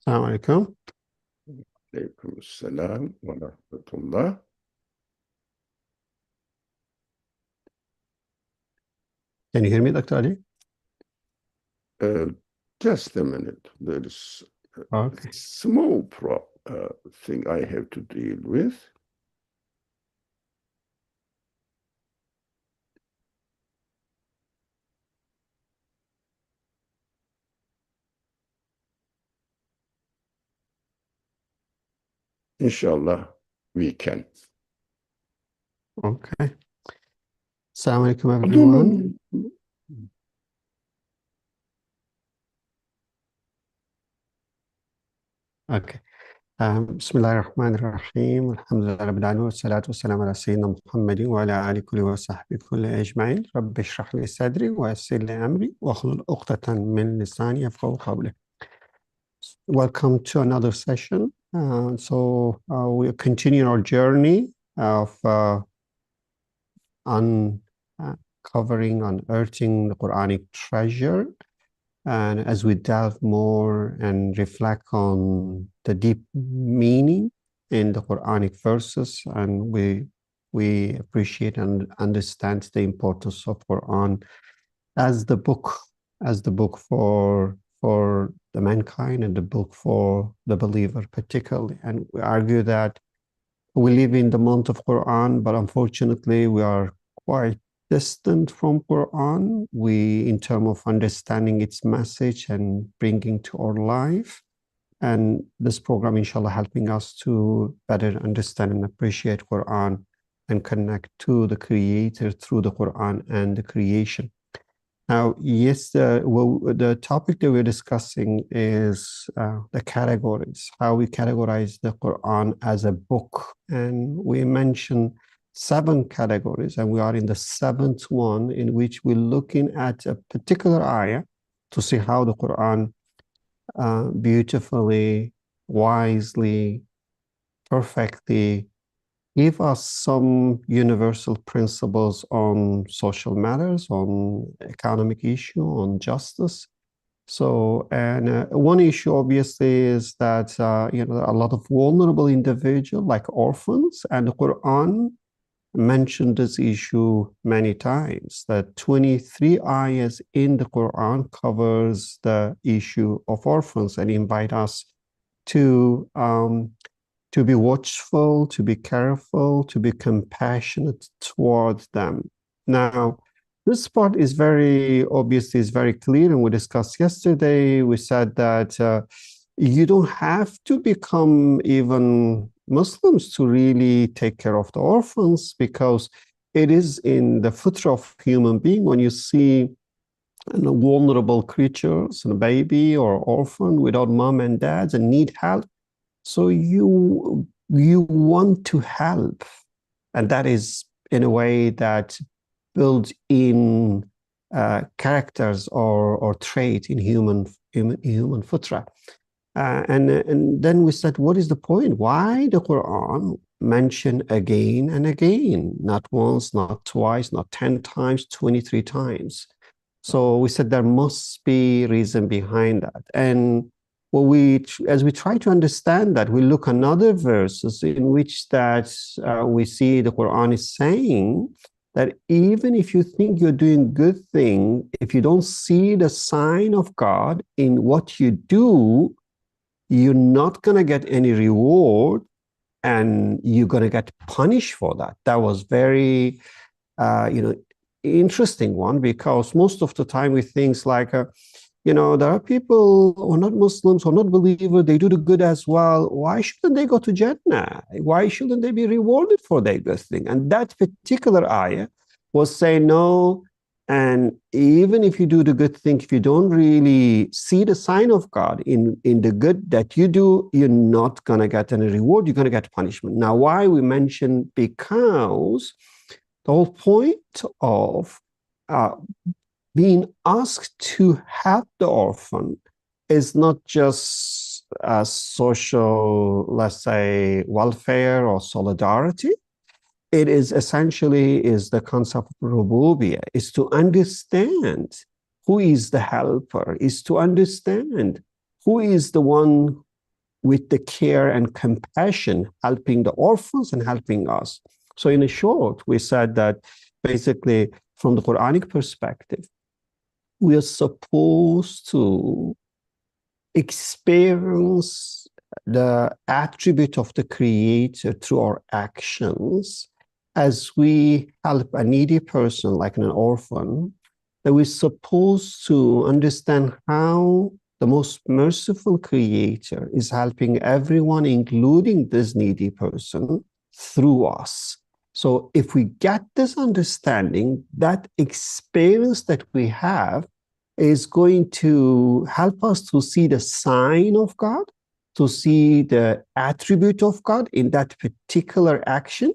Assalamu alaikum. Alaikum assalam wa rahmatullah. Can you hear me, Dr. Ali? Uh, just a minute. There is a Okay. small thing I have to deal with. Inshallah, we can. Okay. Assalamu alaikum, I don't everyone. know. Okay. Bismillah ar-Rahman ar-Rahim. Alhamdulillah Rabbil Alamin. Wassalatu wassalamu ala Sayyidina Muhammadin wa ala ali kulli wa sahbihi kulli ajma'in. Rabbi shrah li sadri wa yassir li amri wa hlul uqdatan min lisani yafqahu qawli. Welcome to another session. We're continuing our journey of uncovering, unearthing the Quranic treasure. And as we delve more and reflect on the deep meaning in the Quranic verses, and we appreciate and understand the importance of Quran as the book, for the mankind and the book for the believer particularly. And we argue that we live in the month of Quran, but unfortunately we are quite distant from Quran. In terms of understanding its message and bringing to our life. And this program, inshallah, helping us to better understand and appreciate Quran and connect to the Creator through the Quran and the creation. Now, yes, the topic that we're discussing is the categories, how we categorize the Quran as a book. And we mentioned 7 categories, and we are in the 7th one, in which we're looking at a particular ayah to see how the Quran beautifully, wisely, perfectly give us some universal principles on social matters, on economic issue, on justice. So, and one issue obviously is that, a lot of vulnerable individuals like orphans, and the Quran mentioned this issue many times, that 23 ayahs in the Quran covers the issue of orphans and invite us to be watchful, to be careful, to be compassionate towards them. Now, this part is very obviously is very clear, and we discussed yesterday. We said that you don't have to become even Muslims to really take care of the orphans, because it is in the fitrah of human being. When you see vulnerable creatures, a baby or orphan without mom and dads and need help, so you want to help, and that is in a way that builds in characters or trait in human fitrah. And then we said, what is the point? Why the Quran mention again and again, not once, not twice, not 10 times, 23 times? So we said there must be reason behind that. And as we try to understand that, we look at other verses in which that we see the Quran is saying that even if you think you're doing good thing, if you don't see the sign of God in what you do, you're not going to get any reward, and you're going to get punished for that. That was very, interesting one, because most of the time we think like, there are people who are not Muslims or not believers, they do the good as well. Why shouldn't they go to Jannah? Why shouldn't they be rewarded for their good thing? And that particular ayah was saying, no, and even if you do the good thing, if you don't really see the sign of God in the good that you do, you're not going to get any reward, you're going to get punishment. Now, why we mention? Because the whole point of being asked to help the orphan is not just a social, let's say, welfare or solidarity. It is essentially is the concept of rububiyyah, is to understand who is the helper, is to understand who is the one with the care and compassion, helping the orphans and helping us. So in a short, we said that basically from the Quranic perspective, we are supposed to experience the attribute of the Creator through our actions as we help a needy person like an orphan, that we're supposed to understand how the most merciful Creator is helping everyone, including this needy person, through us. So if we get this understanding, that experience that we have is going to help us to see the sign of God, to see the attribute of God in that particular action,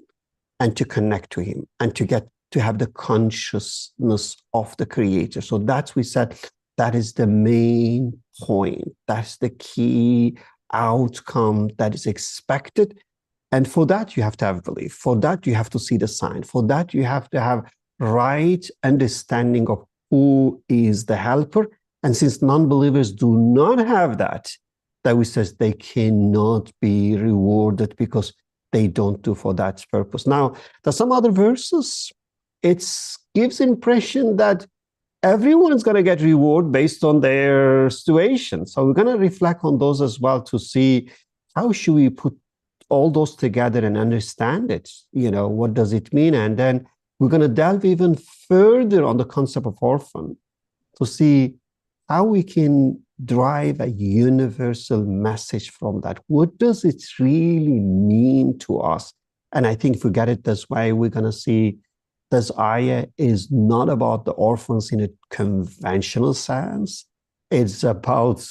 and to connect to Him and to get to have the consciousness of the Creator. So that's, we said, that is the main point. That's the key outcome that is expected. And for that, you have to have belief. For that, you have to see the sign. For that, you have to have right understanding of who is the helper. And since non-believers do not have that, that we says they cannot be rewarded because they don't do for that purpose. Now, there's some other verses. It gives impression that everyone's going to get reward based on their situation. So we're going to reflect on those as well to see how should we put all those together and understand it. What does it mean? And then we're going to delve even further on the concept of orphan to see how we can drive a universal message from that. What does it really mean to us? And I think if we get it this way, we're going to see this ayah is not about the orphans in a conventional sense. It's about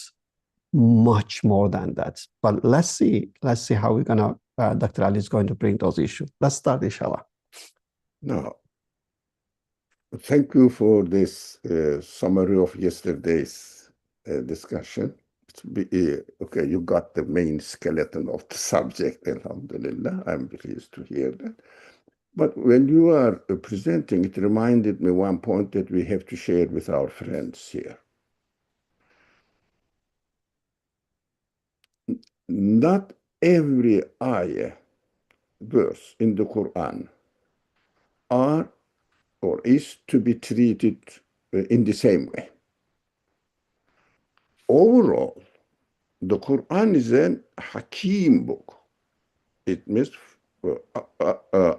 much more than that. But let's see how we're going to, Dr. Ali is going to bring those issues. Let's start, inshallah. Now, thank you for this summary of yesterday's discussion. Okay, you got the main skeleton of the subject, alhamdulillah. I'm pleased to hear that. But when you are presenting, it reminded me one point that we have to share with our friends here. Not every ayah, verse in the Quran are or is to be treated in the same way. Overall, the Quran is an Hakim book. It means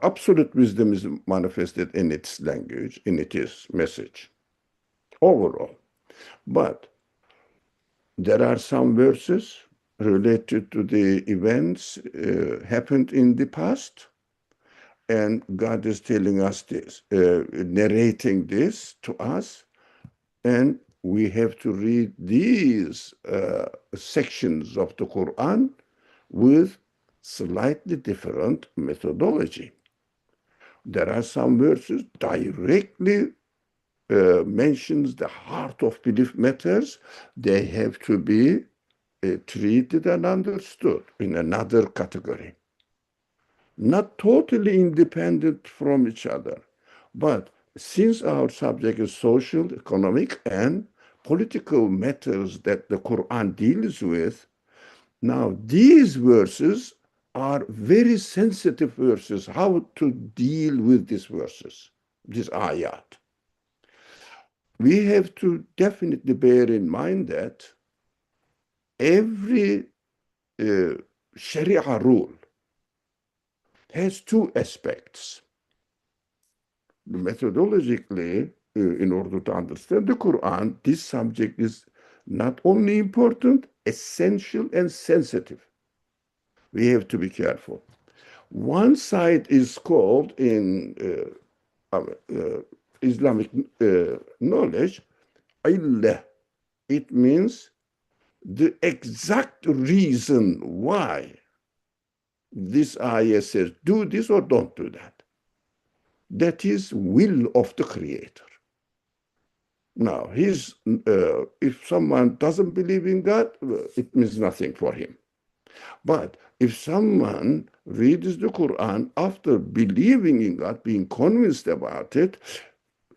absolute wisdom is manifested in its language, in its message, overall. But there are some verses related to the events happened in the past, and God is telling us this, narrating this to us, and we have to read these sections of the Quran with slightly different methodology. There are some verses directly mentions the heart of belief matters. They have to be treated and understood in another category. Not totally independent from each other, but since our subject is social, economic, and political matters that the Quran deals with, now these verses are very sensitive verses, how to deal with these verses, these ayat. We have to definitely bear in mind that every Sharia rule has two aspects. Methodologically, in order to understand the Quran, this subject is not only important, essential and sensitive. We have to be careful. One side is called in Islamic knowledge, illah. It means the exact reason why this ayah says do this or don't do that. That is will of the Creator. Now, if someone doesn't believe in God, it means nothing for him. But if someone reads the Quran after believing in God, being convinced about it,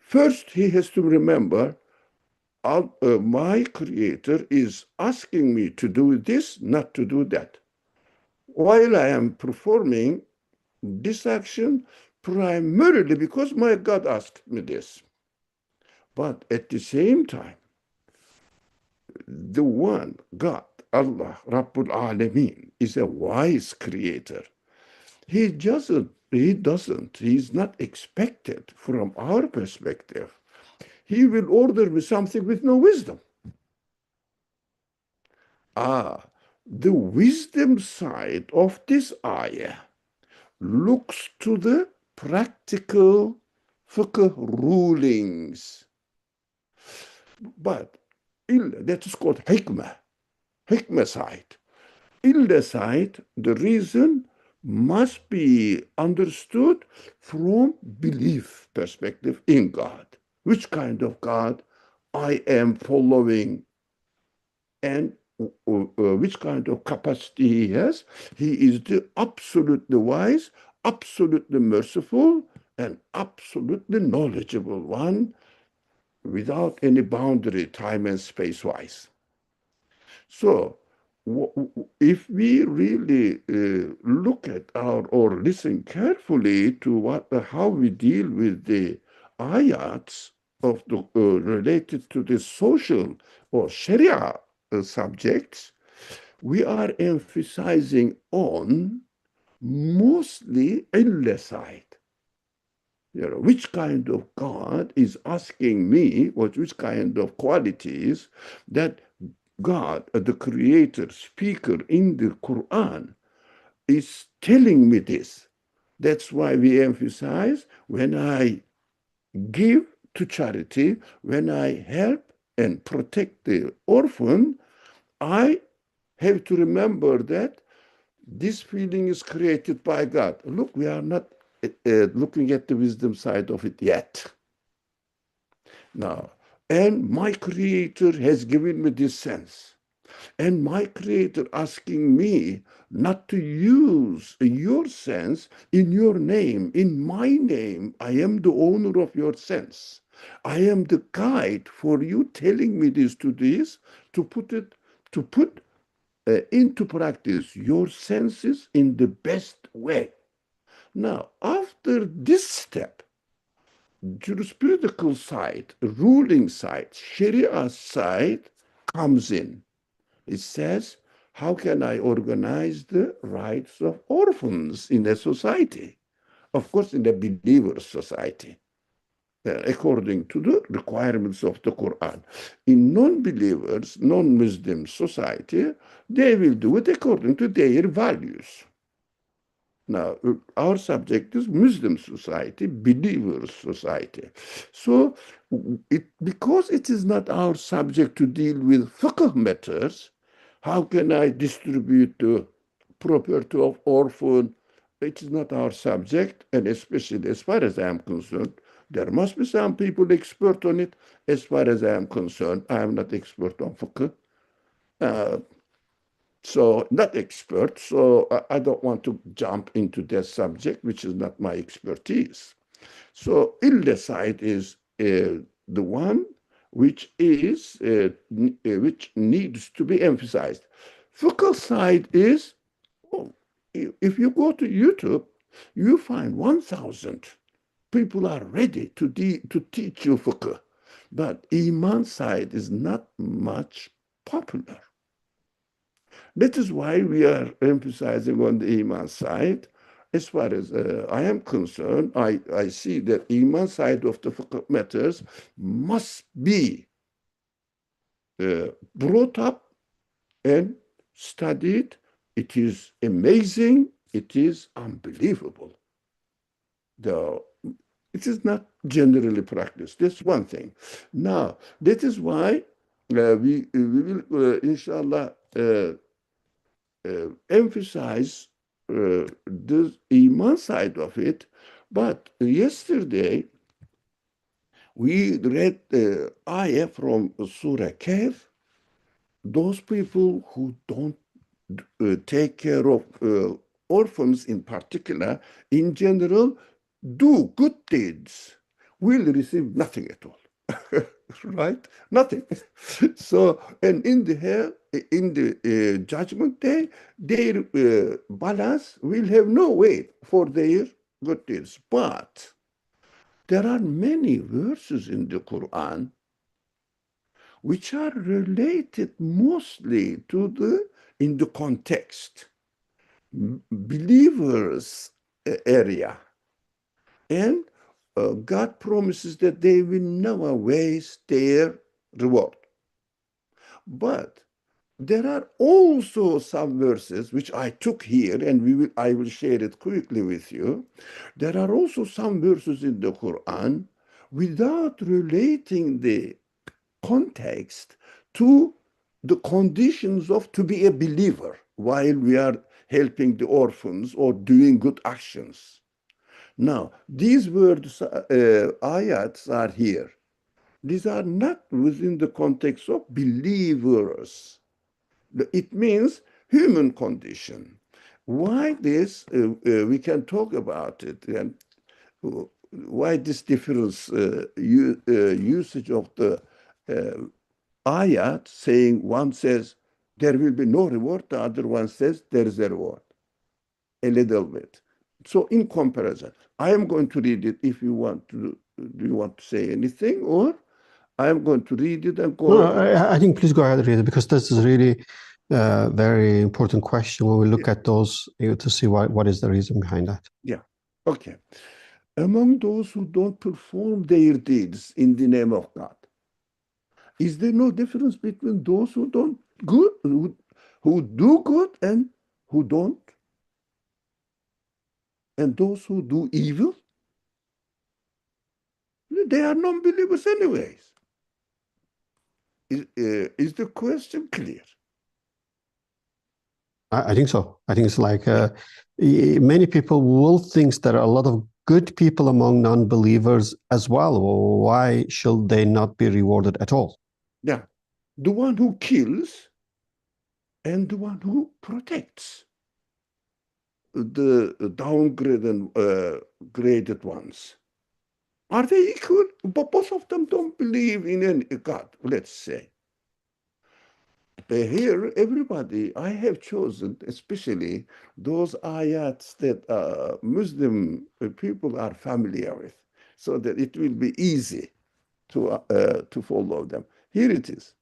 first he has to remember my creator is asking me to do this, not to do that. While I am performing this action primarily because my God asked me this. But at the same time, the one, God, Allah, Rabbul Alameen, is a wise creator. He's not expected from our perspective. He will order me something with no wisdom. The wisdom side of this ayah looks to the practical fiqh rulings. But that is called hikmah side. In the side, the reason must be understood from belief perspective in God. Which kind of God I am following and which kind of capacity he has. He is the absolutely wise, absolutely merciful, and absolutely knowledgeable one without any boundary, time and space-wise. So if we really look at or listen carefully to how we deal with the ayats of the related to the social or Sharia subjects, we are emphasizing on mostly illah side. Which kind of God is asking me, or which kind of qualities that God, the creator, speaker in the Qur'an, is telling me this. That's why we emphasize when I give to charity, when I help and protect the orphan, I have to remember that this feeling is created by God. Look, we are not looking at the wisdom side of it yet. Now, and my creator has given me this sense. And my creator asking me not to use your sense in your name, in my name. I am the owner of your sense. I am the guide for you telling me this to put into practice your senses in the best way. Now, after this step, jurisprudential side, ruling side, Sharia side comes in. It says, how can I organize the rights of orphans in a society? Of course, in a believer society, according to the requirements of the Quran. In non-believers, non-Muslim society, they will do it according to their values. Now, our subject is Muslim society, believer society. So, because it is not our subject to deal with fiqh matters, how can I distribute the property of orphan? It is not our subject, and especially as far as I am concerned, there must be some people expert on it. As far as I am concerned, I am not expert on fiqh. So not expert, so I don't want to jump into that subject, which is not my expertise. So illah side is the one which needs to be emphasized. Fiqh side is, if you go to YouTube, you find 1,000 people are ready to teach you fiqh, but iman side is not much popular. That is why we are emphasizing on the Iman side. As far as I am concerned, I see that Iman side of the fiqh matters must be brought up and studied. It is amazing. It is unbelievable. It is not generally practiced. That's one thing. Now, that is why we will, inshallah, emphasize the Iman side of it. But yesterday, we read the ayah from Surah Kahf. Those people who don't take care of orphans in particular, in general, do good deeds, will receive nothing at all. Right? Nothing. So, and in the judgment day, their balance will have no weight for their good deeds. But there are many verses in the Quran which are related mostly to the in the context believers area, and God promises that they will never waste their reward. But there are also some verses which I took here, and I will share it quickly with you. There are also some verses in the Quran without relating the context to the conditions of to be a believer while we are helping the orphans or doing good actions. Now, these words, ayats are here. These are not within the context of believers. It means human condition. Why this? We can talk about it, and why this difference usage of the ayat, saying one says there will be no reward, the other one says there is a reward, a little bit. So in comparison, I am going to read it. If you want to, do you want to say anything, or I am going to read it and No, go? I think please go ahead, read it, because this is really a very important question when we look Yeah, at those to see what is the reason behind that. yeah. Okay. Among those who don't perform their deeds in the name of God, is there no difference between those who don't good, who do good and who don't, and those who do evil? They are non-believers anyways. Is the question clear? I think so. I think it's like Yeah, many people will think there are a lot of good people among non-believers as well. Why should they not be rewarded at all? yeah. The one who kills and the one who protects the downgraded graded ones. Are they equal? But both of them don't believe in any God, let's say. Here, everybody, I have chosen, especially those ayats that Muslim people are familiar with, so that it will be easy to follow them. Here it is.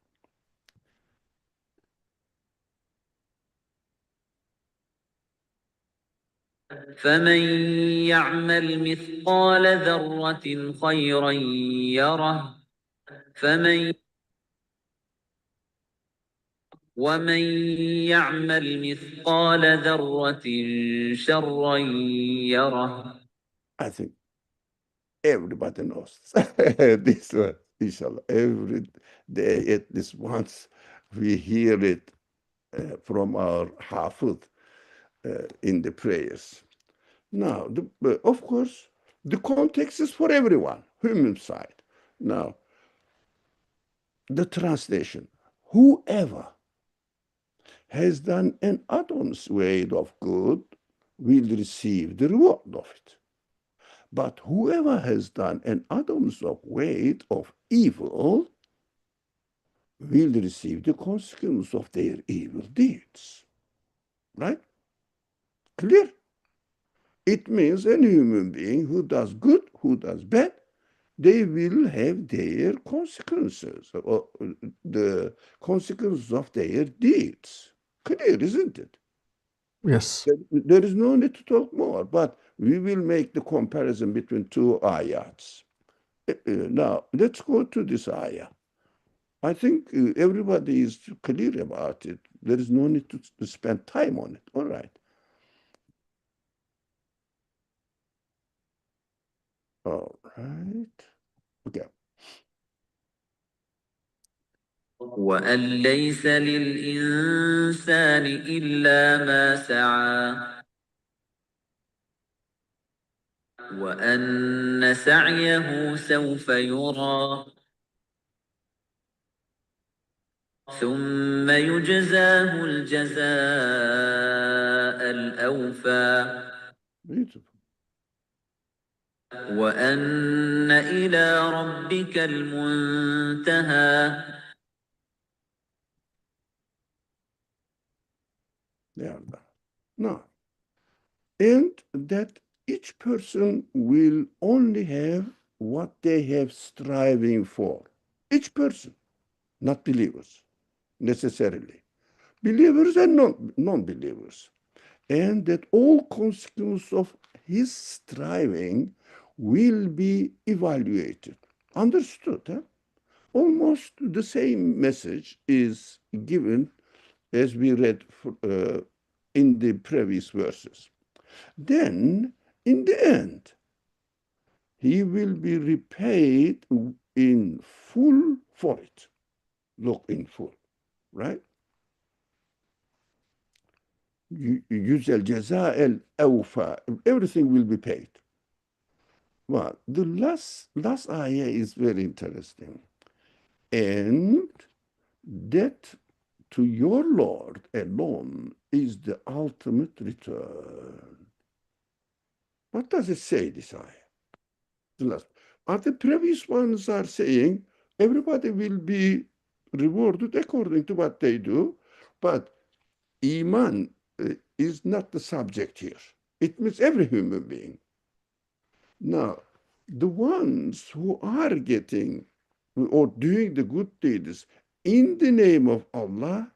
فمن يعمل مثقال ذرة خيرا يره فمن ومن يعمل مثقال ذرة شرا يره. I think everybody knows this one, inshallah. Every day, at least once, we hear it from our hafid in the prayers. Now, of course, the context is for everyone, human side. Now, the translation, whoever has done an atom's weight of good will receive the reward of it. But whoever has done an atom's of weight of evil will receive the consequence of their evil deeds. Right? Clear? It means any human being who does good, who does bad, they will have their consequences, or the consequences of their deeds. Clear, isn't it? Yes. There is no need to talk more, but we will make the comparison between two ayats. Now, let's go to this ayah. I think everybody is clear about it. There is no need to spend time on it. All right. All right. Okay. وأن ليس للإنسان إلا ما سعى وأن سعيه سوف يرى ثم يجزاه الجزاء الأوفى. Beautiful. وأن إلى ربك المنتهى. Yeah. No. And that each person will only have what they have striving for. Each person, not believers necessarily. Believers and non-believers. And that all consequences of his striving will be evaluated. Understood? Huh? Almost the same message is given as we read in the previous verses. Then, in the end, he will be repaid in full for it. Look, in full, right? Yüzel ceza el evfa. Everything will be paid. Well, the last ayah is very interesting. And that to your Lord alone is the ultimate return. What does it say, this ayah? The last. The previous ones are saying everybody will be rewarded according to what they do, but Iman is not the subject here. It means every human being. Now, the ones who are getting or doing the good deeds in the name of Allah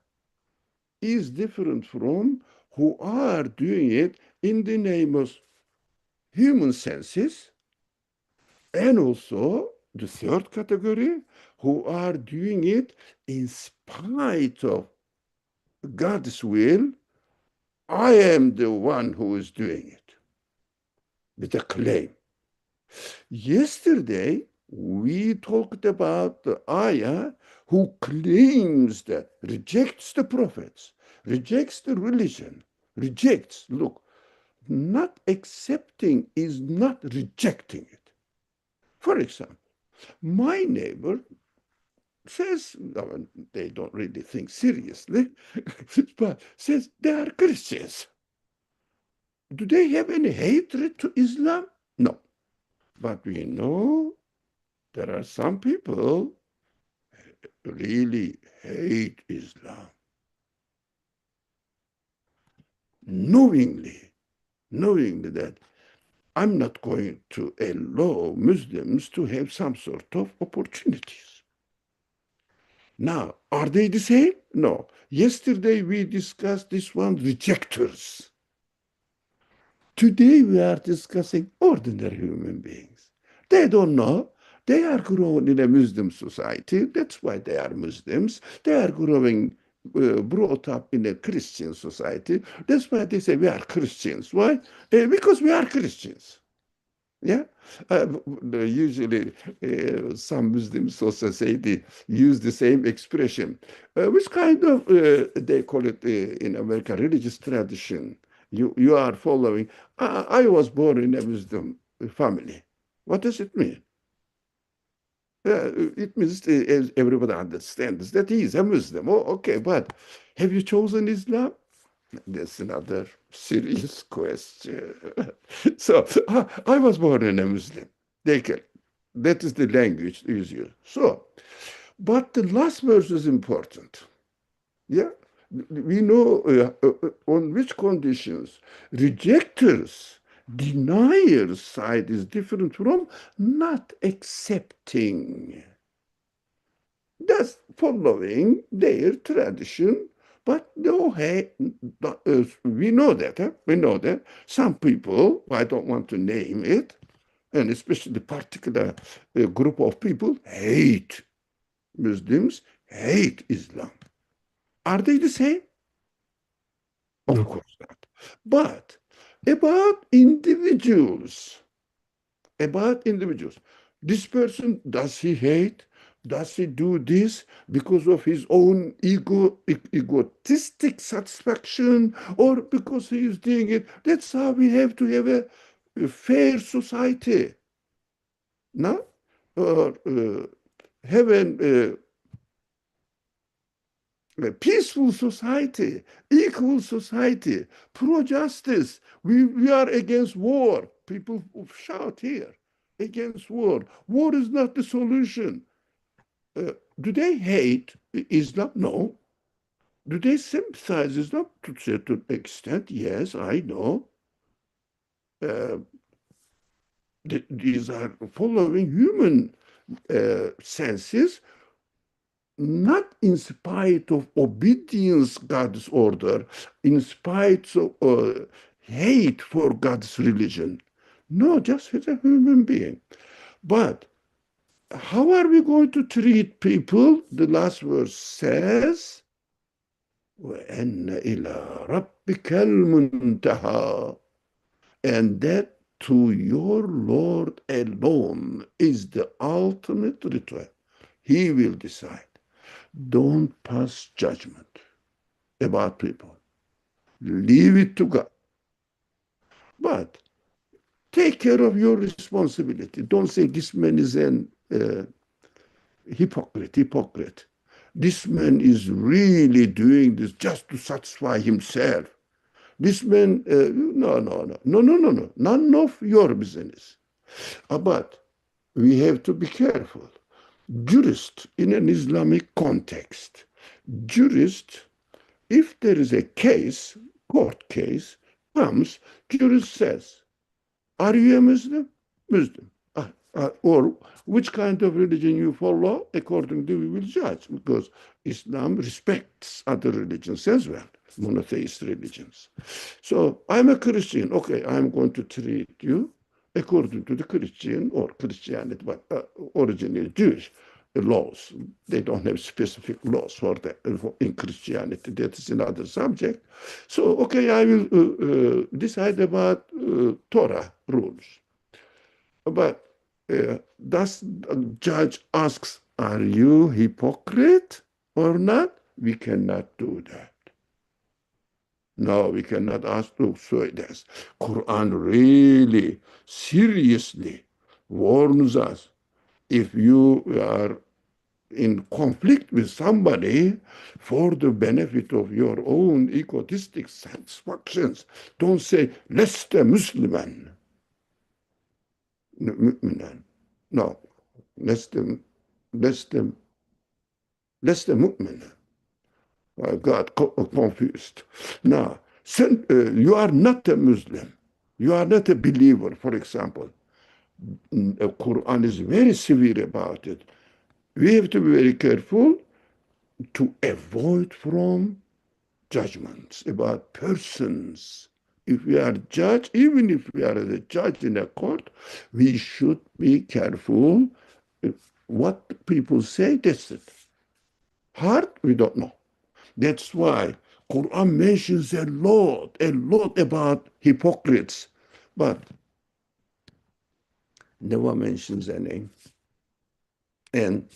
is different from who are doing it in the name of human senses, and also the third category who are doing it in spite of God's will. I am the one who is doing it with a claim. Yesterday, we talked about the ayah who claims that, rejects the prophets, rejects the religion, rejects. Look, not accepting is not rejecting it. For example, my neighbor says, they don't really think seriously, but says they are Christians. Do they have any hatred to Islam? No. But we know there are some people who really hate Islam. Knowingly that I'm not going to allow Muslims to have some sort of opportunities. Now, are they the same? No. Yesterday we discussed this one, rejectors. Today we are discussing ordinary human beings. They don't know. They are grown in a Muslim society. That's why they are Muslims. They are brought up in a Christian society. That's why they say we are Christians. Why? Because we are Christians. Yeah, usually some Muslims also use the same expression, which kind of they call it in America religious tradition. You are following. I was born in a Muslim family. What does it mean? It means as everybody understands that he is a Muslim. Oh, okay, but have you chosen Islam? That's another serious question. So I was born in a Muslim. That is the language usual. So, but the last verse is important. Yeah, we know on which conditions rejectors, deniers side is different from not accepting. That's following their tradition. But no, hey, we know that. Huh? We know that some people, I don't want to name it, and especially particular group of people, hate Muslims, hate Islam. Are they the same? Of No. course not. But about individuals, this person, does he hate? Does he do this because of his own egotistic satisfaction, or because he is doing it? That's how we have to have a fair society. No? Or have a peaceful society, equal society, pro-justice. We are against war. People shout here. against war. War is not the solution. Do they hate Islam? No. Do they sympathize Islam to a certain extent? Yes, I know. These are following human senses, not in spite of obedience God's order, in spite of hate for God's religion. No, just as a human being. But how are we going to treat people? The last verse says, وَأَنَّ إِلَىٰ رَبِّكَ الْمُنْتَهَى, and that to your Lord alone is the ultimate return. He will decide. Don't pass judgment about people. Leave it to God. But take care of your responsibility. Don't say this man is an hypocrite. This man is really doing this just to satisfy himself. This man, no. None of your business. But we have to be careful. Jurist in an Islamic context, if there is a case, court case, comes, jurist says, are you a Muslim? Muslim. Or which kind of religion you follow, accordingly we will judge, because Islam respects other religions as well, monotheist religions. So I'm a Christian. Okay, I'm going to treat you according to the Christian or Christianity, but originally Jewish laws. They don't have specific laws for that in Christianity. That is another subject. So, okay, I will decide about Torah rules. But does the judge asks, are you hypocrite or not? We cannot do that. No, we cannot ask to say this. Quran really seriously warns us, if you are in conflict with somebody for the benefit of your own egotistic satisfactions, don't say, lesta Musliman. No, lesta mu'mina. I got confused. Now, you are not a Muslim. You are not a believer, for example. The Quran is very severe about it. We have to be very careful to avoid from judgments about persons. If we are judge, even if we are the judge in a court, we should be careful. What people say, that's it. Heart, we don't know. That's why Quran mentions a lot about hypocrites, but never mentions a name. And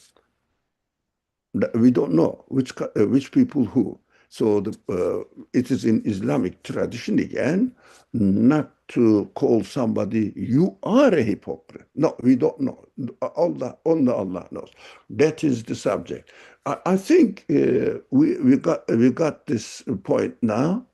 we don't know which people who. So it is in Islamic tradition again, not to call somebody, you are a hypocrite. No, we don't know. Only Allah knows. That is the subject. I think we got this point now.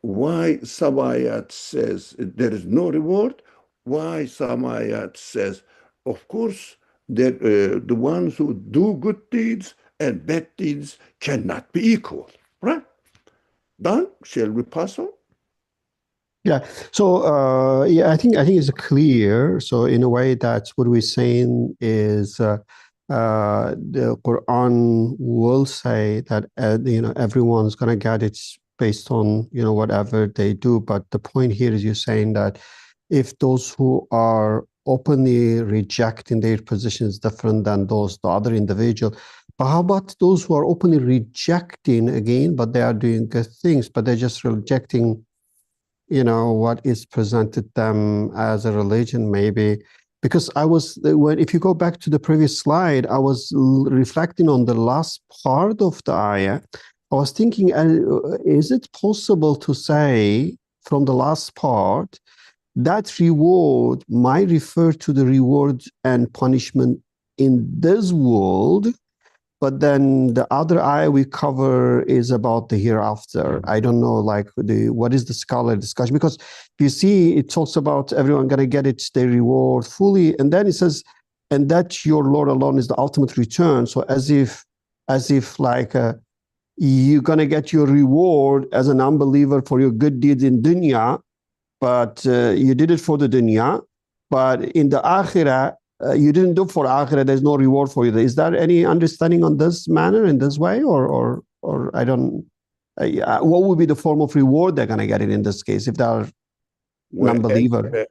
Why some ayat says there is no reward? Why some ayat says, of course, that the ones who do good deeds and bad deeds cannot be equal, right? Done? Shall we pass on? Yeah. So yeah, I think it's clear. So in a way, that's what we're saying is the Quran will say that everyone's gonna get it based on whatever they do. But the point here is you're saying that if those who are openly rejecting their position is different than the other individual. But how about those who are openly rejecting again, but they are doing good things, but they're just rejecting what is presented them as a religion, maybe? Because if you go back to the previous slide, I was reflecting on the last part of the ayah. I was thinking, is it possible to say from the last part that reward might refer to the reward and punishment in this world, but then the other eye we cover is about the hereafter. I don't know, like what is the scholar discussion? Because you see, it talks about everyone gonna get it, their reward fully, and then it says, and that your Lord alone is the ultimate return. So as if like you're gonna get your reward as an unbeliever for your good deeds in dunya, but you did it for the dunya, but in the akhirah, you didn't do for akhirah. There's no reward for you. Is there any understanding on this manner in this way, or I don't? What would be the form of reward they're gonna get it in this case if they're non-believer?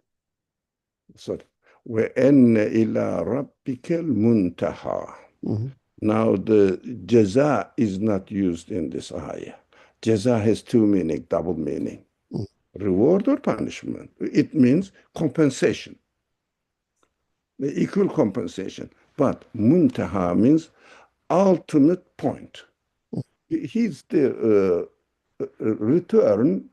Sorry. وَأَنَّ إِلَىٰ رَبِّكَ الْمُنْتَهَى. Mm-hmm. Now the jaza is not used in this ayah. Jaza has two meaning, double meaning. Reward or punishment. It means compensation, the equal compensation. But muntaha means ultimate point. He's the return.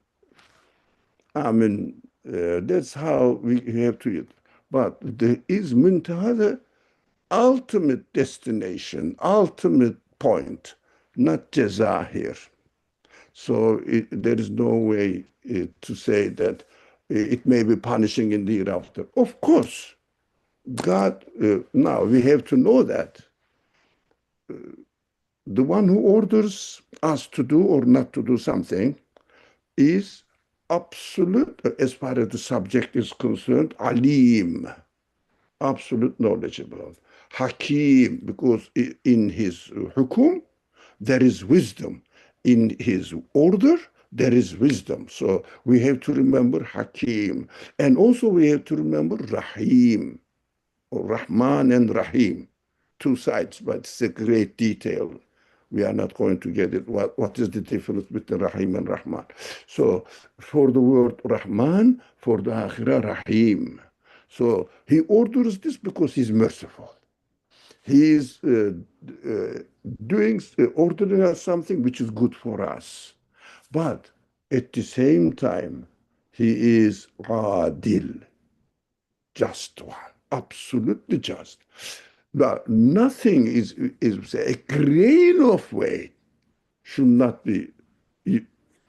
I mean, that's how we have to use. But there is muntaha, the ultimate destination, ultimate point, not jaza here. So there is no way to say that it may be punishing in the hereafter. Of course, God, now we have to know that the one who orders us to do or not to do something is absolute, as far as the subject is concerned, alim, absolute knowledgeable. Hakim, because in his hukum, there is wisdom. In his order, there is wisdom. So we have to remember Hakim. And also we have to remember Rahim, or Rahman and Rahim. Two sides, but it's a great detail. We are not going to get it. What is the difference between Rahim and Rahman? So for the word Rahman, for the Akhirah, Rahim. So he orders this because he's merciful. He is ordering us something which is good for us. But at the same time, he is Adil, just one, absolutely just. But nothing is a grain of weight should not be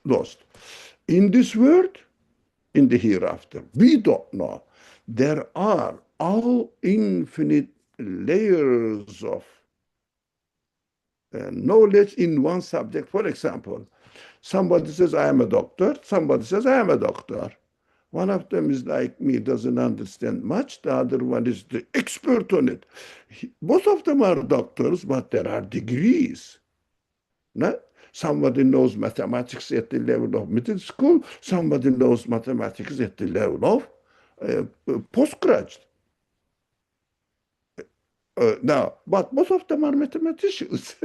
lost. In this world, in the hereafter, we don't know. There are all infinite layers of knowledge in one subject. For example, somebody says, I am a doctor. Somebody says, I am a doctor. One of them is like me, doesn't understand much. The other one is the expert on it. Both of them are doctors, but there are degrees. No? Somebody knows mathematics at the level of middle school. Somebody knows mathematics at the level of postgraduate. Now, but most of them are mathematicians.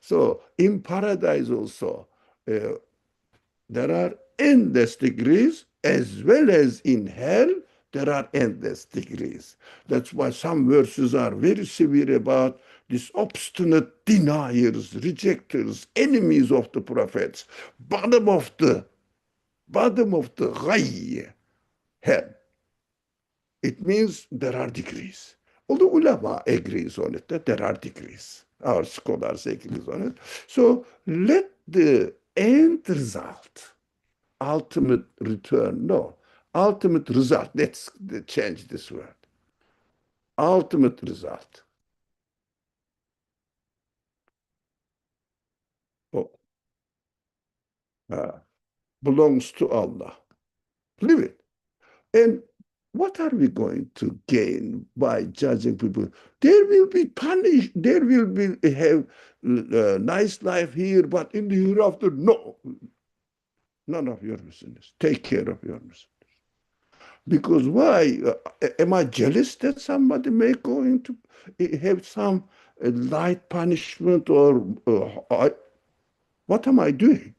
So in paradise also, there are endless degrees, as well as in hell, there are endless degrees. That's why some verses are very severe about these obstinate deniers, rejectors, enemies of the prophets, bottom of the ghayy, hell. It means there are degrees. All the ulama agrees on it, that there are degrees. Our scholars agrees on it. So let the end result, ultimate return, no, ultimate result, let's change this word. Ultimate result. Oh, belongs to Allah. Leave it. And what are we going to gain by judging people? There will be punished. There will be have a nice life here, but in the hereafter, no. None of your business. Take care of your business. Because why? Am I jealous that somebody may go into have some light punishment, or what am I doing?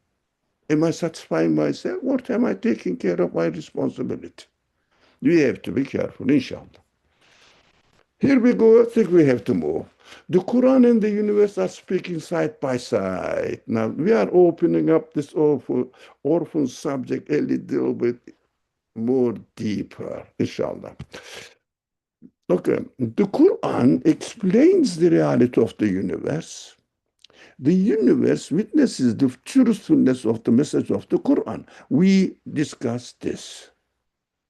Am I satisfying myself, or am I taking care of my responsibility? We have to be careful, inshallah. Here we go. I think we have to move. The Quran and the universe are speaking side by side. Now, we are opening up this orphan subject a little bit more deeper, inshallah. Okay, the Quran explains the reality of the universe The universe witnesses the truthfulness of the message of the Quran. We discussed this,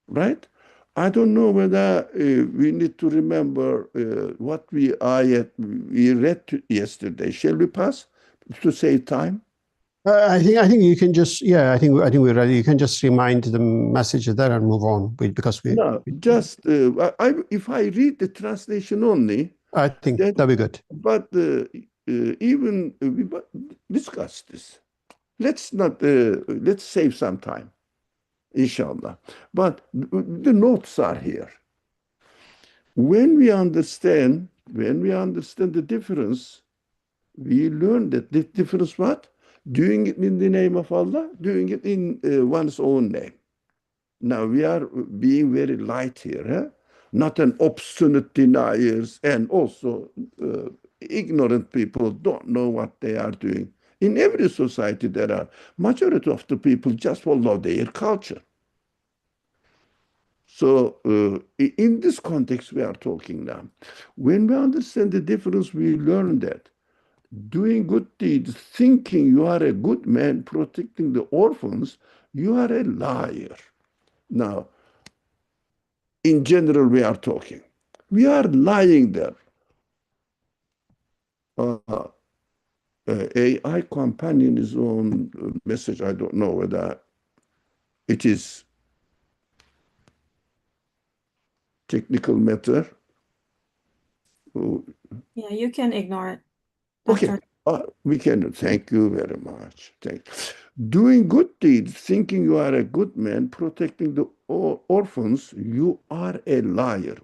right? I don't know whether we need to remember what we read yesterday. Shall we pass to save time? I think you can just I think we're ready. You can just remind the message there and move on because No, just if I read the translation only, I think then, that'd be good. but even we discuss this. Let's not let's save some time, inshallah. But the notes are here. When we understand the difference, we learn that the difference what? Doing it in the name of Allah, doing it in one's own name. Now we are being very light here, huh? Not an obstinate deniers and also ignorant people don't know what they are doing. In every society there are majority of the people just follow their culture. So in this context we are talking now. When we understand the difference, we learn that doing good deeds, thinking you are a good man, protecting the orphans, you are a liar. Now, in general, we are talking. We are lying there. AI companion is on message. I don't know whether it is technical matter. Yeah, you can ignore it. Okay, we can. Thank you very much. Doing good deeds, thinking you are a good man, protecting the orphans, you are a liar.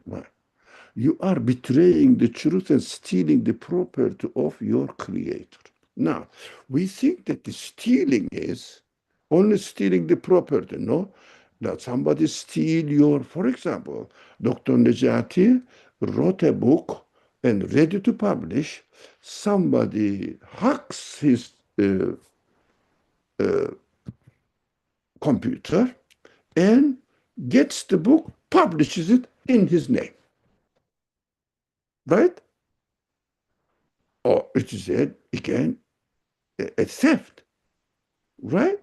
You are betraying the truth and stealing the property of your creator. Now, we think that the stealing is only stealing the property, no? That somebody steal your, for example, Dr. Nejati wrote a book and ready to publish. Somebody hacks his computer and gets the book, publishes it in his name. Right? Or it is again a theft, right?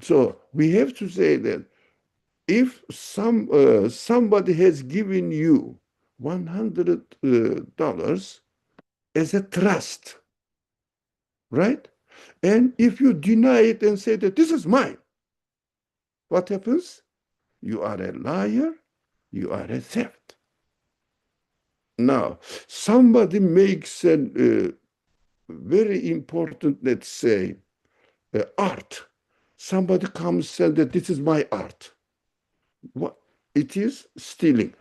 So we have to say that if somebody has given you $100 as a trust, right? And if you deny it and say that this is mine, what happens? You are a liar, you are a theft. Now, somebody makes a very important, let's say, art. Somebody comes and says that this is my art. What? It is stealing.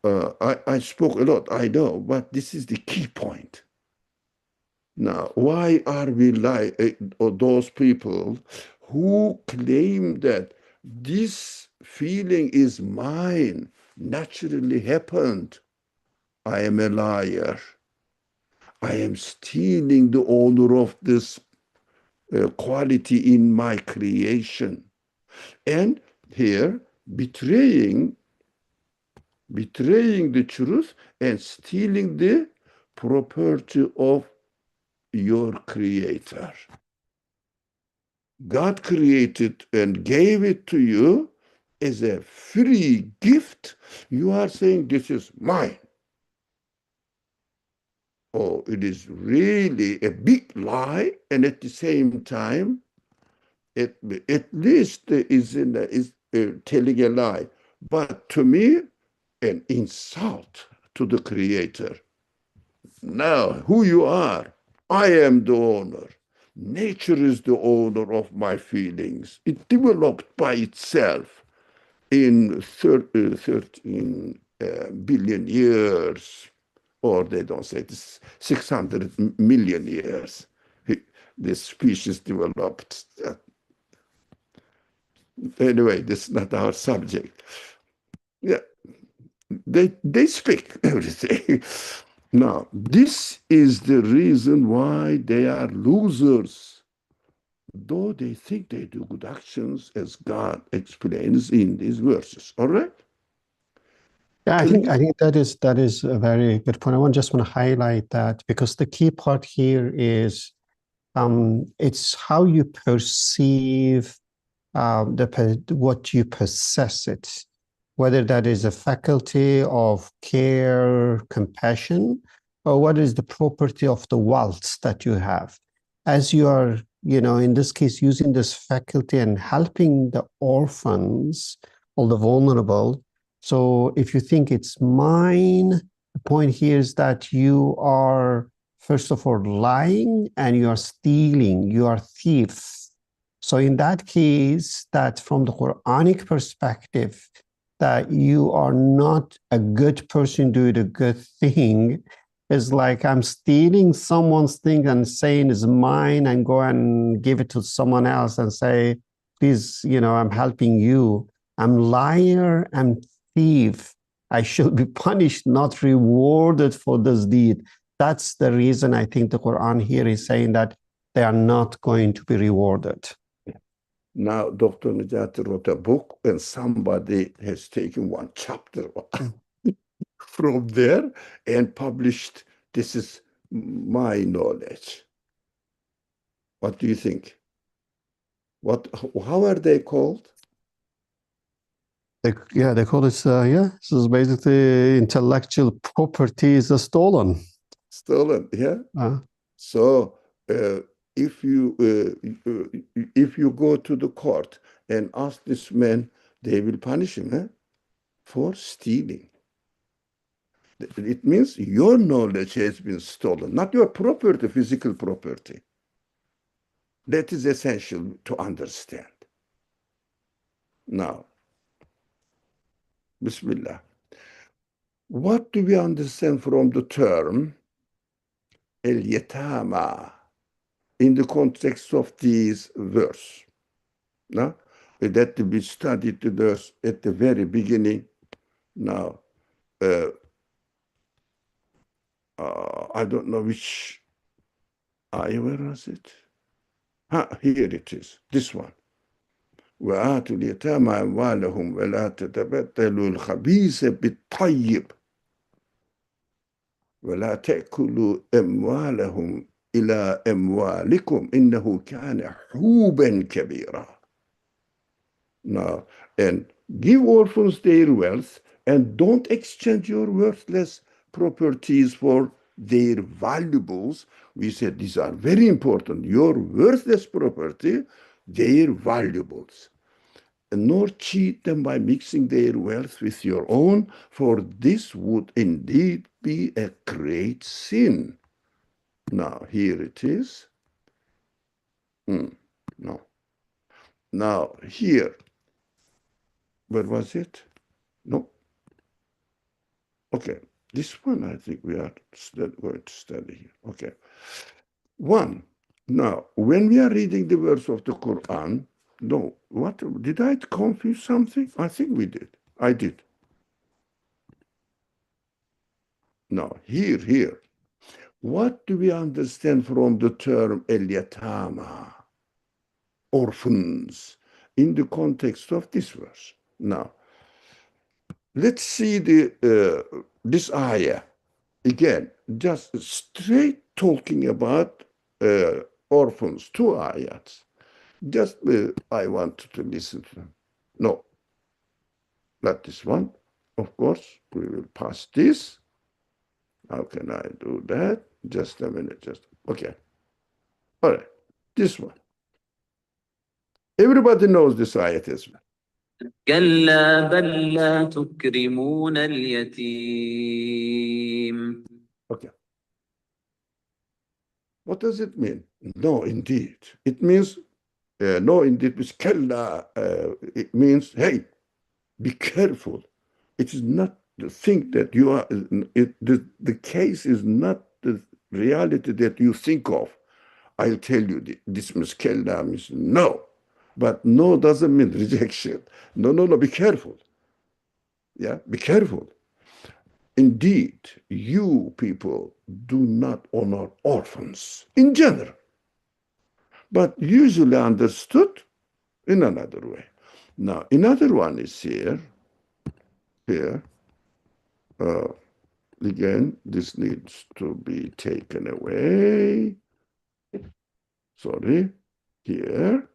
I spoke a lot, I know, but this is the key point. Now, why are we like those people who claim that this feeling is mine, naturally happened? I am a liar. I am stealing the honor of this quality in my creation. And here, betraying the truth and stealing the property of your creator. God created and gave it to you as a free gift. You are saying, this is mine. Oh, it is really a big lie, and at the same time, at least is telling a lie. But to me, an insult to the Creator. Now, who you are, I am the owner. Nature is the owner of my feelings. It developed by itself in 13 billion years, or they don't say this, 600 million years. This species developed. Anyway, this is not our subject. Yeah, they speak everything. Now, this is the reason why they are losers, though they think they do good actions, as God explains in these verses. All right? Yeah, I think that is a very good point. Just want to highlight that because the key part here is It's how you perceive what you possess it, whether that is a faculty of care, compassion, or what is the property of the wealth that you have. As you are, in this case, using this faculty and helping the orphans or the vulnerable. So if you think it's mine, the point here is that you are, first of all, lying and you are stealing, you are thieves. So in that case, that from the Quranic perspective, that you are not a good person doing a good thing is like I'm stealing someone's thing and saying it's mine and go and give it to someone else and say, please, I'm helping you. I'm liar and thief. I should be punished, not rewarded for this deed. That's the reason I think the Quran here is saying that they are not going to be rewarded. Now, Dr. Najati wrote a book, and somebody has taken one chapter from there and published, this is my knowledge. What do you think? How are they called? They call it, this is basically intellectual property is stolen. Stolen, yeah. So if you go to the court and ask this man, they will punish him for stealing. It means your knowledge has been stolen, not your property, physical property. That is essential to understand. Now, Bismillah. What do we understand from the term el-yatama in the context of this verse? Now, that we studied the verse at the very beginning. Now, I don't know which ayah, where was it? Here it is, this one. وآتوا اليتامى أموالهم ولا تتبدلوا الخبيث بالطيب ولا تأكلوا أموالهم إلى أموالكم إنه كان حوبا كبيرا. Now, and give orphans their wealth and don't exchange your worthless properties for their valuables. We said these are very important. Your worthless property, their valuables. And nor cheat them by mixing their wealth with your own, for this would indeed be a great sin. Now, here it is. No. Now, here. Where was it? No. Okay. This one, I think we are going to study here. Okay. One. Now, when we are reading the verse of the Quran, no, what, did I confuse something? I think we did. I did. Now, here. What do we understand from the term el-yatama, orphans, in the context of this verse? Now, let's see this ayah. Again, just straight talking about orphans, two ayats. Just I want to listen to them. No, not this one. Of course, we will pass this. How can I do that? Just a minute, okay. All right, this one. Everybody knows this ayat as well. كلا بل لا تكرمون اليتيم. Okay. What does it mean? No, indeed. It means, no, indeed, means kalla. It means, hey, be careful. It is not the thing that you are, the case is not the reality that you think of. I'll tell you, this means kalla means no. But no doesn't mean rejection. No, be careful. Yeah, be careful. Indeed, you people do not honor orphans in general, but usually understood in another way. Now, another one is here. Again, this needs to be taken away. Sorry, here.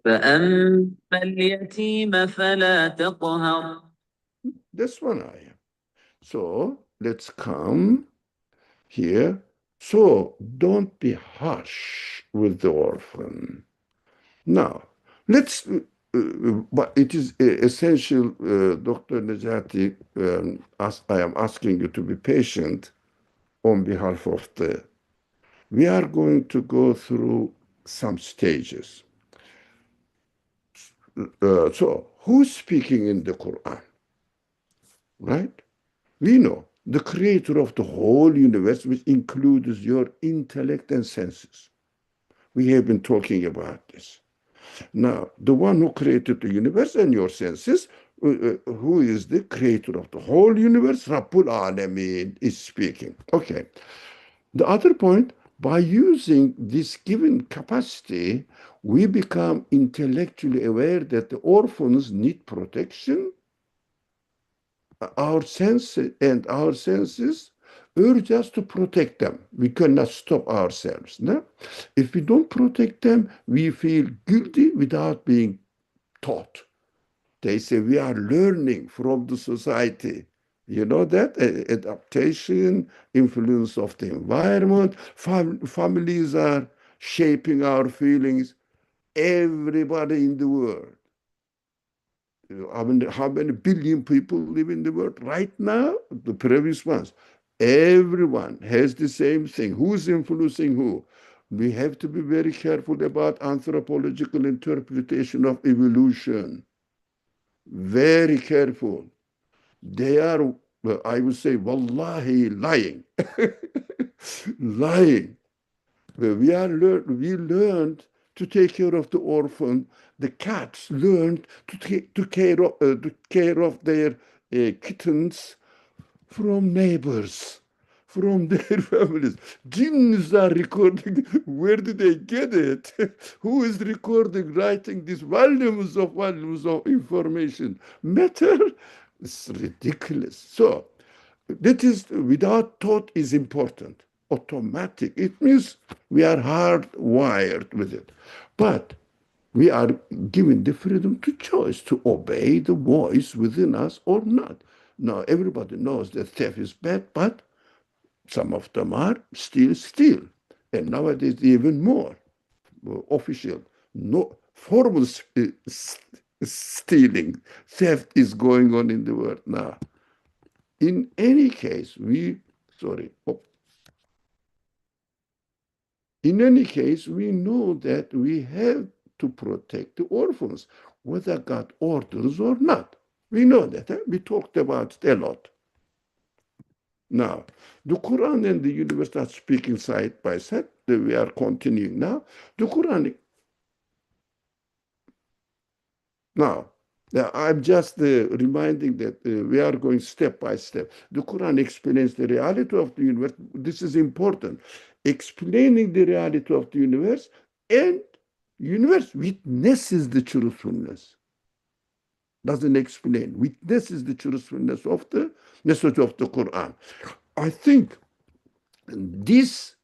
فأما اليتيم فلا تقهر. That's one ayah. So let's come here. So don't be harsh with the orphan. Now, let's, but it is essential, Dr. Najati, I am asking you to be patient on behalf of we are going to go through some stages. So, who's speaking in the Quran? Right? We know the creator of the whole universe, which includes your intellect and senses. We have been talking about this. Now, the one who created the universe and your senses, who is the creator of the whole universe, Rabbul Alameen, is speaking. Okay. The other point, by using this given capacity, we become intellectually aware that the orphans need protection. Our senses urge us to protect them. We cannot stop ourselves. No? If we don't protect them, we feel guilty without being taught. They say we are learning from the society. You know that? Adaptation, influence of the environment, families are shaping our feelings. Everybody in the world. How many billion people live in the world right now? The previous ones. Everyone has the same thing. Who's influencing who? We have to be very careful about anthropological interpretation of evolution. Very careful. They are, I would say, wallahi, lying. Lying. We learned to take care of the orphan. The cats learned to care of their kittens from neighbors, from their families. Jinns are recording. Where did they get it? Who is recording, writing these volumes of information? Matter? It's ridiculous. So, that is, without thought is important. Automatic. It means we are hardwired with it. But we are given the freedom to choose to obey the voice within us or not. Now, everybody knows that theft is bad, but some of them are still steal. And nowadays, even more official, no formal stealing, theft is going on in the world now. In any case, in any case, we know that we have to protect the orphans, whether God orders or not. We know that. We talked about it a lot. Now, the Quran and the universe are speaking side by side. We are continuing now. The Quran. Now, I'm just reminding that we are going step by step. The Quran explains the reality of the universe. This is important. Explaining the reality of the universe, and universe witnesses the truthfulness. Doesn't explain. Witnesses the truthfulness of the message of the Quran. I think this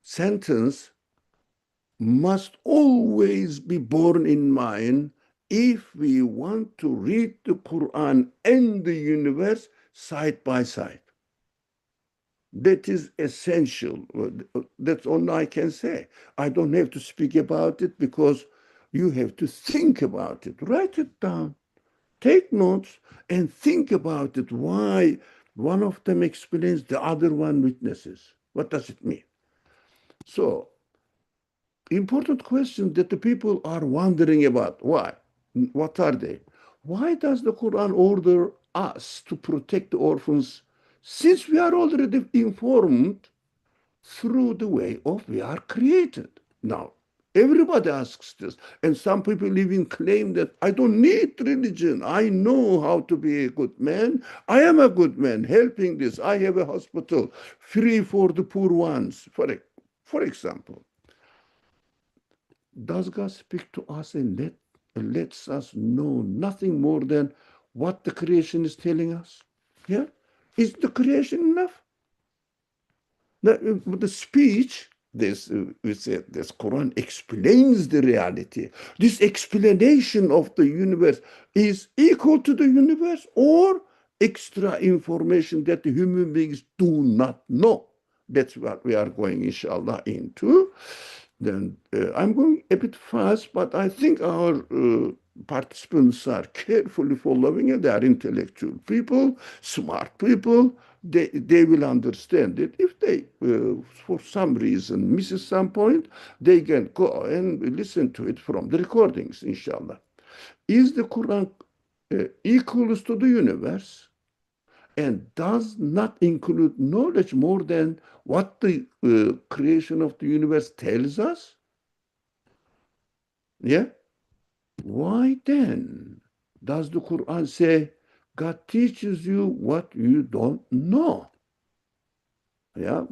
sentence must always be borne in mind if we want to read the Quran and the universe side by side. That is essential. That's all I can say. I don't have to speak about it because you have to think about it. Write it down. Take notes and think about it. Why one of them explains, the other one witnesses. What does it mean? So, important question that the people are wondering about. Why? What are they? Why does the Quran order us to protect the orphans since we are already informed through the way of we are created? Now, everybody asks this. And some people even claim that I don't need religion. I know how to be a good man. I am a good man helping this. I have a hospital free for the poor ones, for example. Does God speak to us and lets us know nothing more than what the creation is telling us? Yeah? Is the creation enough? The speech, we said, this Quran explains the reality. This explanation of the universe is equal to the universe or extra information that the human beings do not know. That's what we are going, inshallah, into. Then I'm going a bit fast, but I think our participants are carefully following it. They are intellectual people, smart people. They will understand it. If they, for some reason, misses some point, they can go and listen to it from the recordings, inshallah. Is the Quran equals to the universe and does not include knowledge more than what the creation of the universe tells us? Yeah? Why then does the Quran say God teaches you what you don't know? Yeah,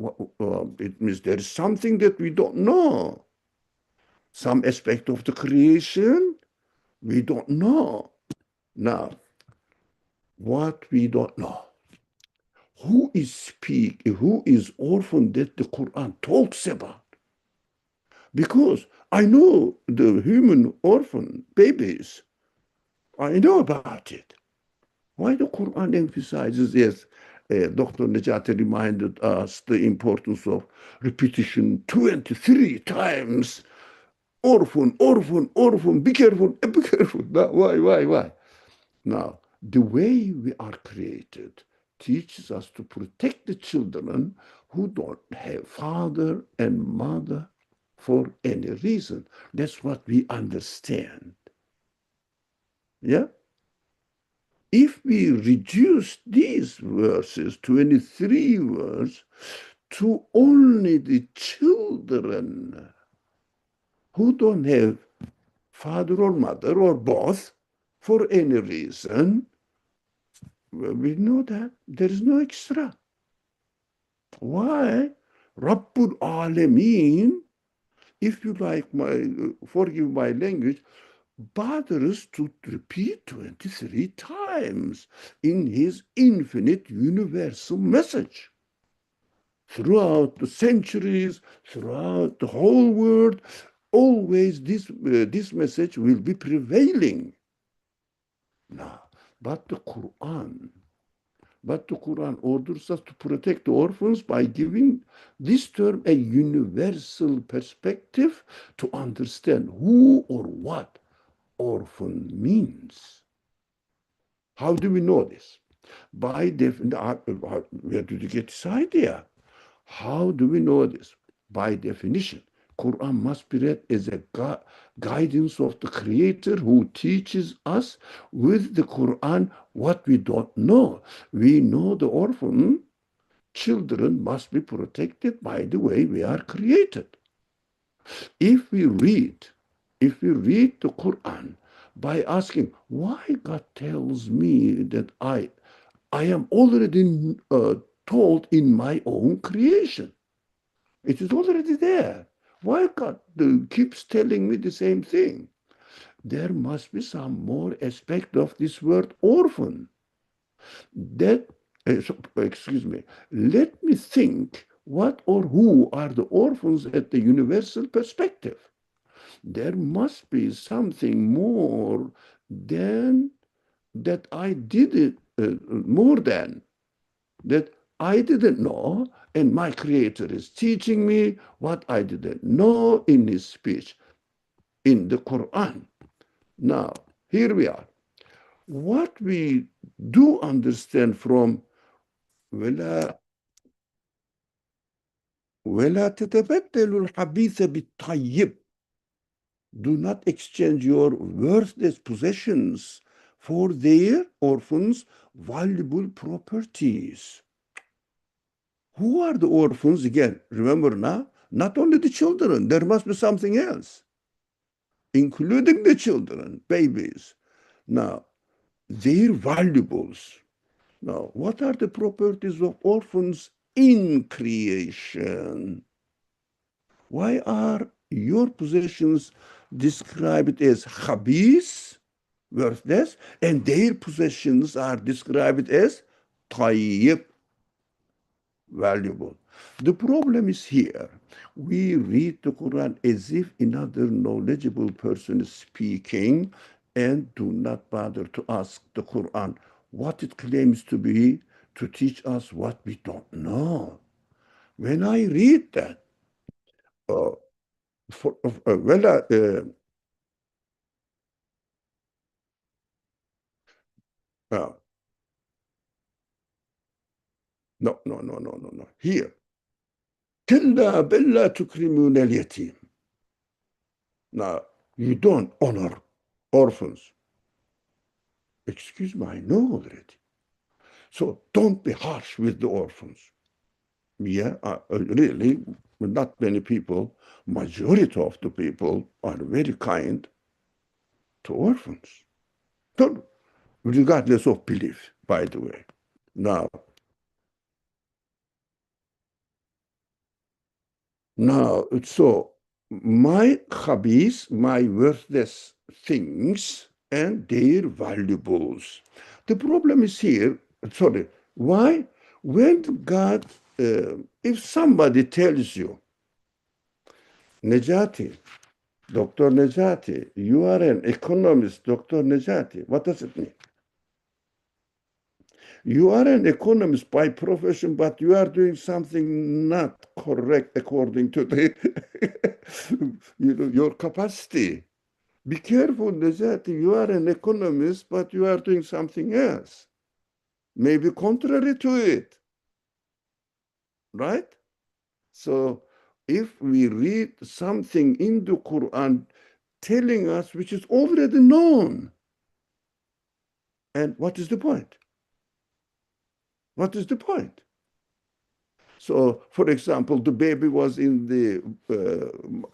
it means there is something that we don't know. Some aspect of the creation we don't know. Now, what we don't know. Who is orphan that the Quran talks about? Because I know the human orphan babies. I know about it. Why the Quran emphasizes, yes, Dr. Necati reminded us the importance of repetition 23 times. Orphan, orphan, orphan, be careful, be careful. Now, why? Now, the way we are created teaches us to protect the children who don't have father and mother for any reason. That's what we understand. Yeah? If we reduce these verses, 23 verses, to only the children who don't have father or mother or both for any reason, we know that there is no extra. Why? Rabbul Alameen, if you like forgive my language, bothers to repeat 23 times in his infinite universal message. Throughout the centuries, throughout the whole world, always this message will be prevailing. Now, but the Quran orders us to protect the orphans by giving this term a universal perspective to understand who or what orphan means. How do we know this? By where did you get this idea? How do we know this? By definition, Quran must be read as a guidance of the Creator who teaches us with the Quran what we don't know. We know the orphan children must be protected by the way we are created. If we read the Quran by asking why God tells me that I am already told in my own creation. It is already there. Why God keeps telling me the same thing? There must be some more aspect of this word orphan. Excuse me. Let me think what or who are the orphans at the universal perspective. There must be something more than that I did it, more than that I didn't know, and my Creator is teaching me what I didn't know in His speech, in the Quran. Now, here we are. What we do understand from ولا تتبدلوا الحبيث بالطيب. Do not exchange your worthless possessions for their orphans' valuable properties. Who are the orphans? Again, remember now, not only the children, there must be something else, including the children, babies. Now, their valuables. Now, what are the properties of orphans in creation? Why are your possessions described as khabis, worthless, and their possessions are described as tayyib, valuable? The problem is here. We read the Quran as if another knowledgeable person is speaking and do not bother to ask the Quran what it claims to be to teach us what we don't know. When I read that, uh, for, well, uh, no. Here. كلا بل لا تكرمون اليتيم. Now, you don't honor orphans. Excuse me, I know already. So don't be harsh with the orphans. Yeah, really, not many people, majority of the people are very kind to orphans. Don't, regardless of belief, by the way. Now, so my hobbies, my worthless things, and their valuables. The problem is here, sorry, why? When God, if somebody tells you, Nejati, Dr. Nejati, you are an economist, Dr. Nejati, what does it mean? You are an economist by profession, but you are doing something not correct according to the, your capacity. Be careful, Nejati. You are an economist, but you are doing something else. Maybe contrary to it. Right? So if we read something in the Quran telling us which is already known, and what is the point? What is the point? So, for example, the baby was in the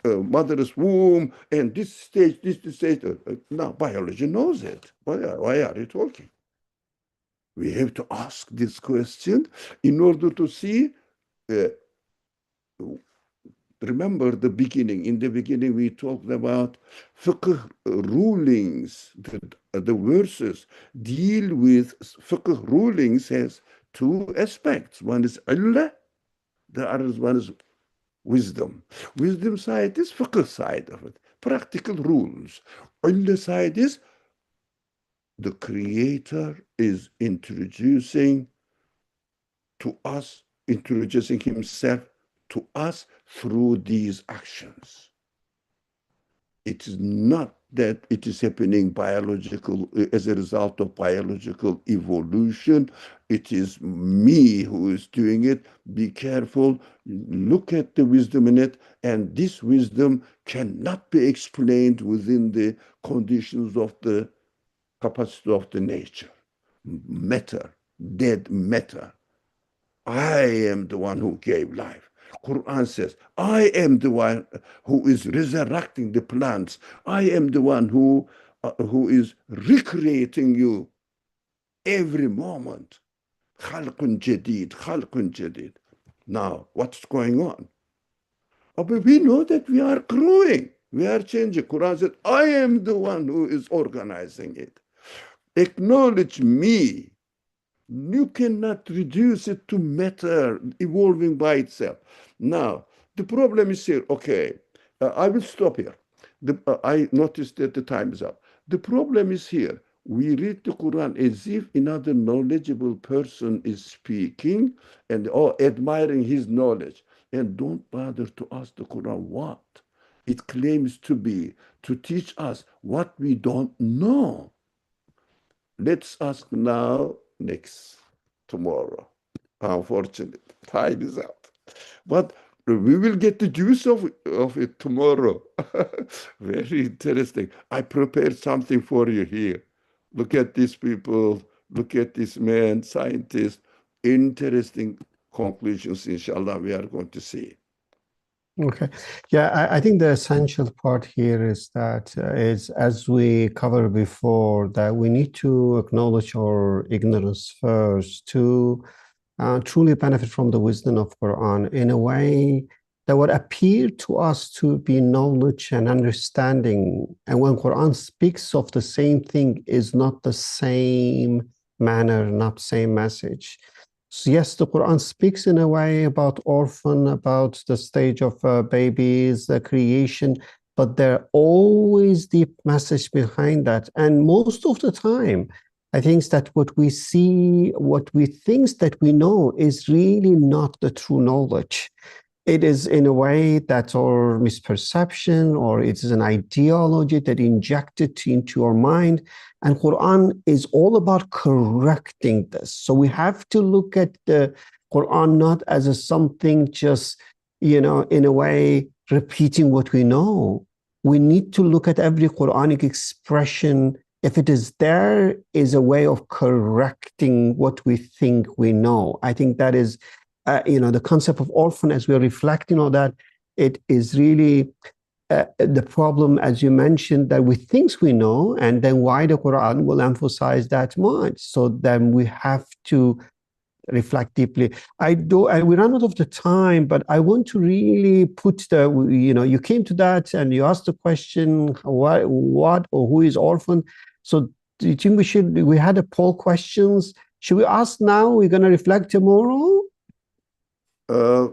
mother's womb, and this stage. Now, biology knows it. Why are you talking? We have to ask this question in order to see. Remember the beginning. In the beginning, we talked about fiqh rulings. The verses deal with fiqh rulings has two aspects. One is illah, the other one is wisdom. Wisdom side is fiqh side of it, practical rules. Illah side is the Creator is introducing himself to us through these actions. It is not that it is happening as a result of biological evolution. It is me who is doing it. Be careful. Look at the wisdom in it. And this wisdom cannot be explained within the conditions of the capacity of the nature. Matter, dead matter. I am the one who gave life. Quran says, I am the one who is resurrecting the plants. I am the one who is recreating you every moment. Khalqun jadid, khalqun jadid. Now, what's going on? But we know that we are growing. We are changing. Quran said, I am the one who is organizing it. Acknowledge me. You cannot reduce it to matter evolving by itself. Now, the problem is here. Okay, I will stop here. I noticed that the time is up. The problem is here. We read the Quran as if another knowledgeable person is speaking and admiring his knowledge, and don't bother to ask the Quran what it claims to be, to teach us what we don't know. Let's ask now, tomorrow. Unfortunately, time is up. But we will get the juice of it tomorrow. Very interesting. I prepared something for you here. Look at these people. Look at this man, scientist. Interesting conclusions, inshallah, we are going to see. Okay. Yeah, I think the essential part here is that is, as we covered before, that we need to acknowledge our ignorance first to truly benefit from the wisdom of Quran in a way that would appear to us to be knowledge and understanding. And when Quran speaks of the same thing, is not the same manner, not same message. So yes, the Quran speaks in a way about orphan, about the stage of babies, the creation, but there are always deep message behind that. And most of the time, I think that what we see, what we think that we know is really not the true knowledge. It is in a way that's our misperception, or it is an ideology that injected into our mind. And Quran is all about correcting this. So we have to look at the Quran not as a something just, in a way, repeating what we know. We need to look at every Quranic expression. If it is there, is a way of correcting what we think we know. I think that is the concept of orphan, as we're reflecting on that, it is really the problem, as you mentioned, that we think we know, and then why the Quran will emphasize that much. So then we have to reflect deeply. And we run out of the time, but I want to really put you came to that and you asked the question, what or who is orphan? So do you think we had a poll questions? Should we ask now? We're going to reflect tomorrow? I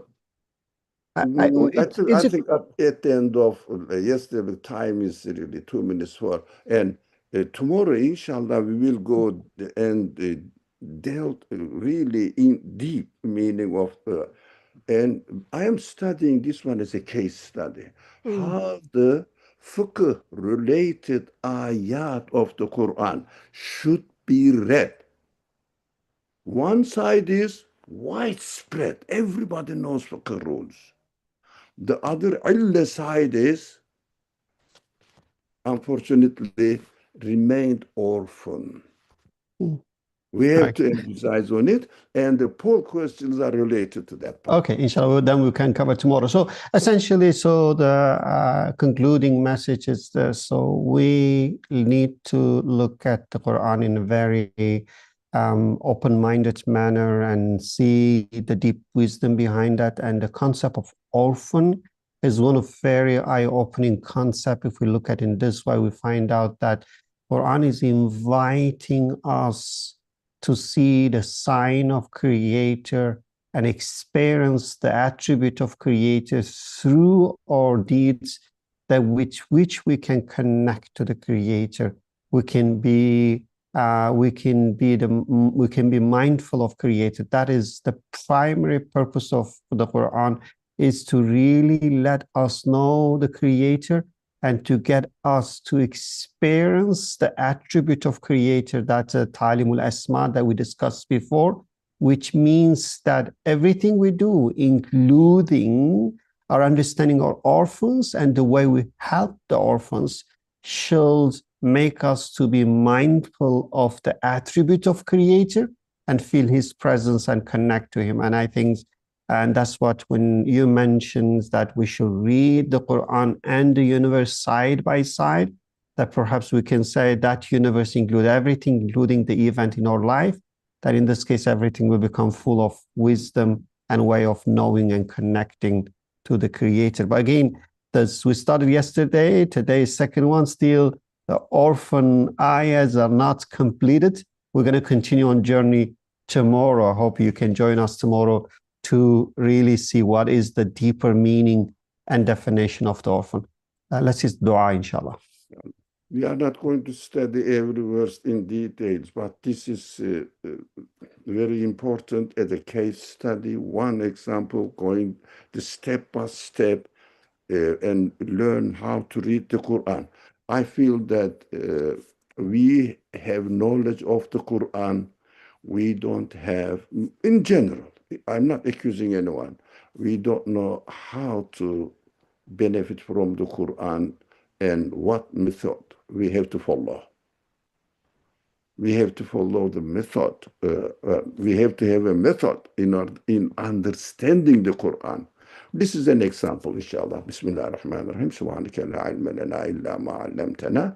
think at the end of yesterday, the time is really 2 minutes for, and tomorrow, inshallah, we will go and delve really in deep meaning of, and I am studying this one as a case study, how the fiqh related ayat of the Quran should be read. One side is widespread. Everybody knows fiqh rules. The other illah side is, unfortunately, remained orphan. We have to emphasize on it, and the poll questions are related to that part. Okay, inshallah, then we can cover tomorrow. So essentially, the concluding message is this. So we need to look at the Quran in a very open-minded manner and see the deep wisdom behind that. And the concept of orphan is one of very eye-opening concept. If we look at it in this way, we find out that Quran is inviting us to see the sign of Creator and experience the attribute of Creator through our deeds, that which we can connect to the Creator. We can be mindful of Creator. That is the primary purpose of the Quran, is to really let us know the Creator and to get us to experience the attribute of Creator, that's a Talimul Asma that we discussed before, which means that everything we do, including our understanding our orphans and the way we help the orphans, should make us to be mindful of the attribute of Creator and feel His presence and connect to Him. And I think, and that's what, when you mentioned that we should read the Quran and the universe side by side, that perhaps we can say that universe includes everything, including the event in our life, that in this case, everything will become full of wisdom and way of knowing and connecting to the Creator. But again, we started yesterday, today is second one, still the orphan ayahs are not completed. We're going to continue on journey tomorrow. I hope you can join us tomorrow to really see what is the deeper meaning and definition of the orphan. Let's just dua, inshallah. We are not going to study every verse in details, but this is very important as a case study. One example, going the step by step and learn how to read the Quran. I feel that we have knowledge of the Quran. We don't have, in general, I'm not accusing anyone. We don't know how to benefit from the Quran and what method we have to follow. We have to follow the method. We have to have a method in understanding the Quran. This is an example, inshallah. Bismillah ar-Rahman ar-Rahim. Subhanaka la ilma lana illa ma 'allamtana.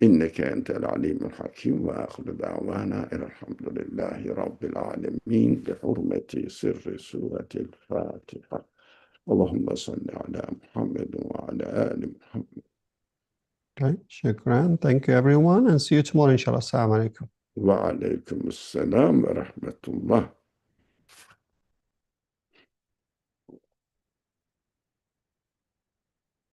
Innaka antal alim al-hakim. Wa akhiru da'wana alhamdulillahi rabbil alamin. Bi hurmati sirri surati al-Fatiha. Allahumma salli ala Muhammad wa ala ali Muhammad. Okay, shukran. Thank you, everyone, and see you tomorrow, inshallah. Assalamu alaikum. Wa alaikum assalam wa rahmatullah.